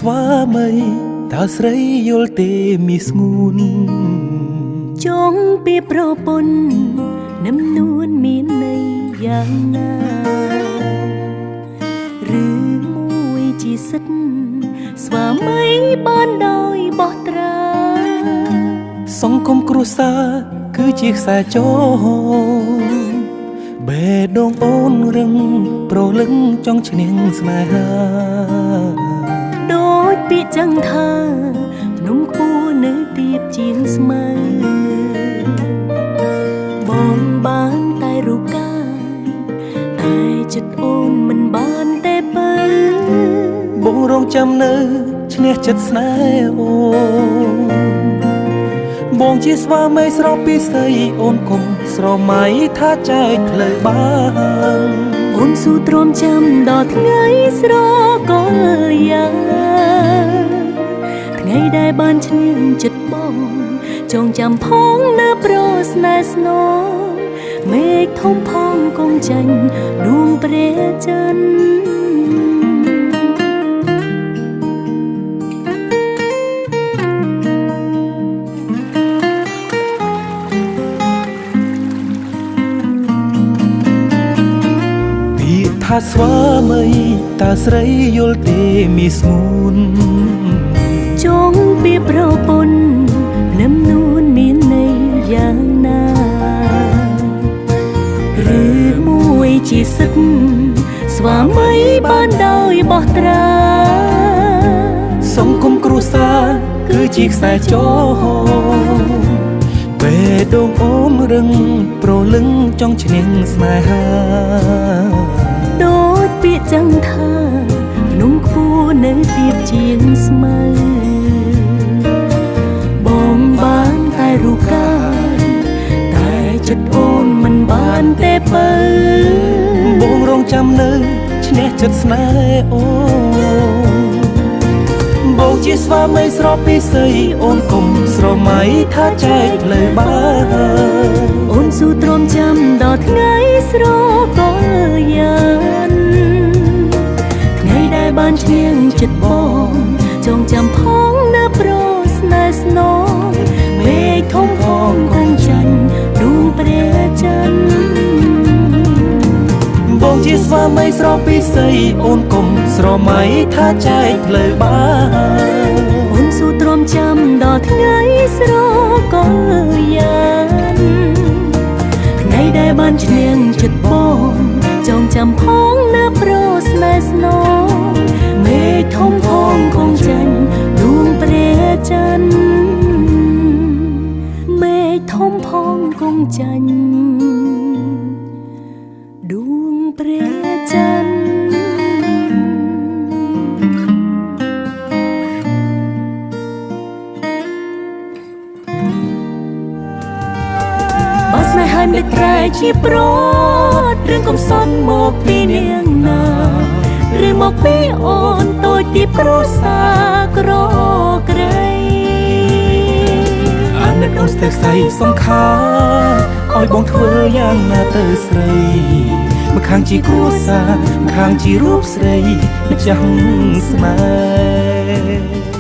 ស្វាមីតើស្រីយល់ទេមីស្ងួនចង់ពីប្រពន្ធនឹមនួនមានន័យយ៉ាងណាឬមួយជាសិទ្ធស្វាមីបានដោយបោះត្រាសង្គមគ្រួសារគឺជាខ្សែចរបេះដូងអូនរឹងប្រលឹងចង់ឈ្នះស្នេហាដូចពាក្យចឹងថាភ្នំខ្ពស់នៅទៀបជាងស្មៅបងបានតែរូបកាយតែចិត្តអូនមិនបានទេបើបងរងចាំនៅឈ្នះចិត្តស្នេហ៍អូនបងជាស្វាមីស្រស់ពីស្អីអូនកុំស្រមៃថាចែកផ្លូវបានអូនស៊ូទ្រាំចាំដល់ថ្ងៃស្រកលយ៉ាងថ្ងៃដែលបានឈ្នះចិត្តបងចងចាំផងនៅប្រស្នេហ៍ស្នងមេឃធំផងគង់ចាញ់ដួងព្រះច័ន្ទថាស្វាមីតើស្រីយល់ទេមីស្ងួនចង់ពីប្រពន្ធនឹមនួនមានន័យយ៉ាងណាឬមួយជាសិទ្ធស្វាមីបានដោយបោះត្រាសង្គមគ្រួសារគឺជាខ្សែចរបេះដូងអូនរឹងប្រលឹងចង់ឈ្នះស្នេហាដូចពាក្យចឹងថាភ្នំខ្ពស់នៅទៀបជាងស្មៅបងបានតែរូបកាយតែចិត្តអូនមិនបានទេបើបងរងចាំនៅឈ្នះចិត្តស្នេហ៍អូនបងជាស្វាមីស្រស់ពីស្អីអូនកុំស្រមៃថាចែកផ្លូវបានអូនស៊ូទ្រាំចាំដល់ថ្ងៃស្រកលយ៉ាងថ្ងៃដែលបានឈ្នះចិត្តបងចងចាំផងនៅប្រស្នេហ៍ស្នងមេឃធំផងគង់ចាញ់ដួងព្រះច័ន្ទបងជាស្វាមីស្រស់ពីស្អីអូនកុំស្រមៃថាចែកផ្លូវបានអូនស៊ូទ្រាំចាំដល់ថ្ងៃស្រកលយ៉ាងថ្ងៃដែលបានឈ្នះចិត្តបងចងចាំផងនៅប្រស្នេហ៍ស្នងមេឃធំផងគង់ចាញ់ដួងព្រះច័ន្ទមេឃធំផងគង់ចាញ់ដួងព្រះច័ន្ទបើស្នេហ៍ហើយមិនប្រែជាប្រត់រឿងកំសត់មកពីនាងណាឬមកពីអូនតូចទីគ្រួសារក្រក្រៃអានិតអូនស្ទើរស្អីសង្ខារឲ្យបងធ្វើយ៉ាងណាទៅស្រីម្ខាងជាគ្រួសារម្ខាងជារូបស្រីម្ចាស់ស្នេហ៍